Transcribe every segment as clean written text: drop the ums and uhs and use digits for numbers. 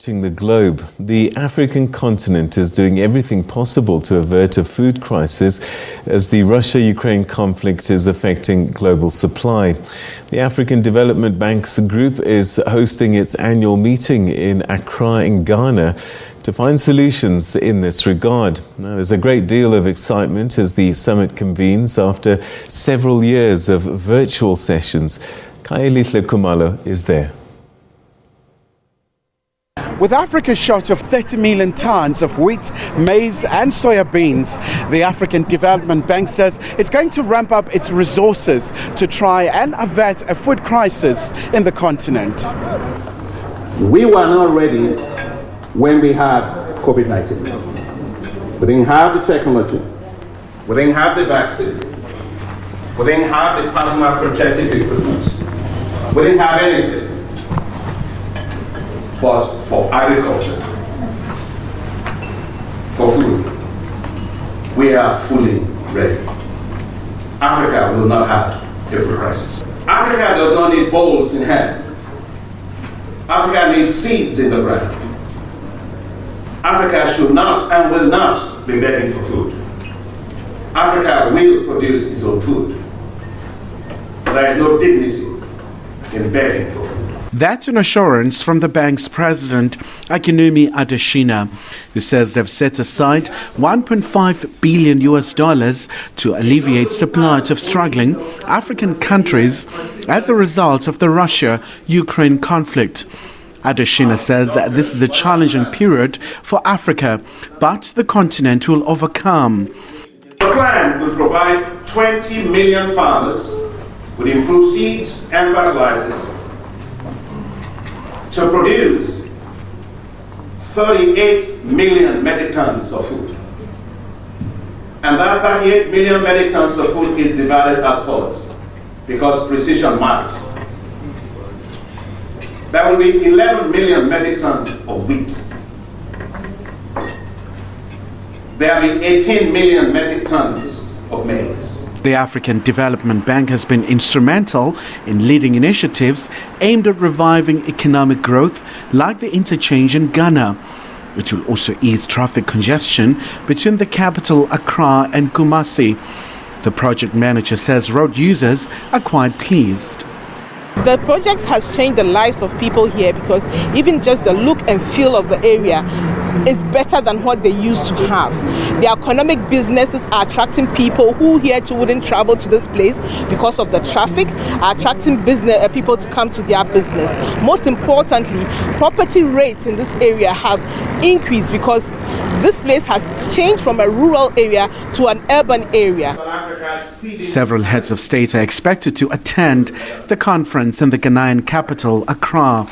The globe. The African continent is doing everything possible to avert a food crisis as the Russia-Ukraine conflict is affecting global supply. The African Development Bank's group is hosting its annual meeting in Accra in Ghana to find solutions in this regard. Now, there's a great deal of excitement as the summit convenes after several years of virtual sessions. Kaelihle Kumalo is there. With Africa short of 30 million tons of wheat, maize and soya beans, the African Development Bank says it's going to ramp up its resources to try and avert a food crisis in the continent. We were not ready when we had COVID-19. We didn't have the technology. We didn't have the vaccines. We didn't have the personal protective equipment. We didn't have anything. But for agriculture, for food, we are fully ready. Africa will not have a food crisis. Africa does not need bowls in hand. Africa needs seeds in the ground. Africa should not and will not be begging for food. Africa will produce its own food. But there is no dignity in begging for food. That's an assurance from the bank's president, Akinwumi Adesina, who says they've set aside $1.5 billion to alleviate the plight of struggling African countries as a result of the Russia-Ukraine conflict. Adesina says that this is a challenging period for Africa, but the continent will overcome. The plan will provide 20 million farmers with improved seeds and fertilizers to produce 38 million metric tons of food. And that 38 million metric tons of food is divided as follows, because precision matters. There will be 11 million metric tons of wheat. There will be 18 million metric tons of maize. The African Development Bank has been instrumental in leading initiatives aimed at reviving economic growth, like the interchange in Ghana, which will also ease traffic congestion between the capital Accra and Kumasi. The project manager says road users are quite pleased. The project has changed the lives of people here because even just the look and feel of the area is better than what they used to have. The economic businesses are attracting people who hitherto wouldn't travel to this place because of the traffic, are attracting business people to come to their business. Most importantly, property rates in this area have increased because this place has changed from a rural area to an urban area. Several heads of state are expected to attend the conference in the Ghanaian capital, Accra.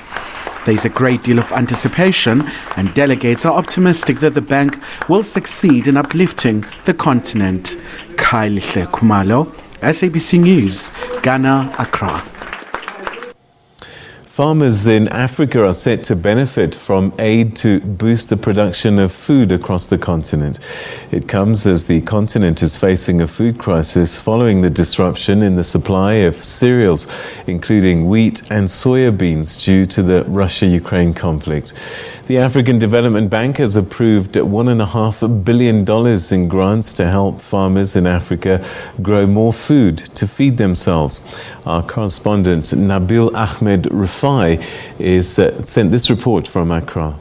There is a great deal of anticipation, and delegates are optimistic that the bank will succeed in uplifting the continent. Kaelihle Kumalo, SABC News, Ghana, Accra. Farmers in Africa are set to benefit from aid to boost the production of food across the continent. It comes as the continent is facing a food crisis following the disruption in the supply of cereals, including wheat and soya beans, due to the Russia-Ukraine conflict. The African Development Bank has approved $1.5 billion in grants to help farmers in Africa grow more food to feed themselves. Our correspondent Nabil Ahmed Rufai sent this report from Accra.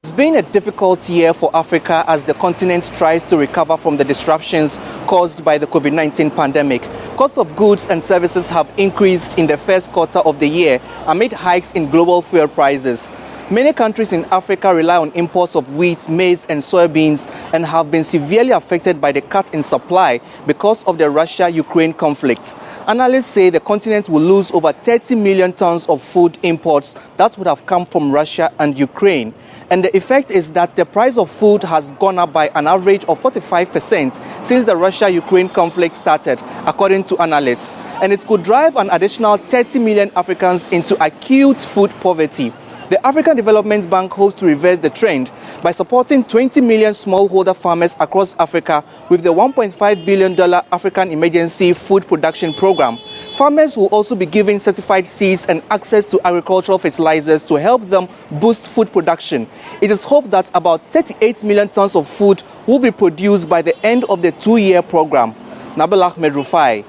It's been a difficult year for Africa as the continent tries to recover from the disruptions caused by the COVID-19 pandemic. Cost of goods and services have increased in the first quarter of the year amid hikes in global fuel prices. Many countries in Africa rely on imports of wheat, maize and soybeans and have been severely affected by the cut in supply because of the Russia-Ukraine conflict. Analysts say the continent will lose over 30 million tons of food imports that would have come from Russia and Ukraine. And the effect is that the price of food has gone up by an average of 45% since the Russia-Ukraine conflict started, according to analysts. And it could drive an additional 30 million Africans into acute food poverty. The African Development Bank hopes to reverse the trend by supporting 20 million smallholder farmers across Africa with the $1.5 billion African Emergency Food Production Program. Farmers will also be given certified seeds and access to agricultural fertilizers to help them boost food production. It is hoped that about 38 million tons of food will be produced by the end of the 2-year program. Nabil Ahmed Rufai,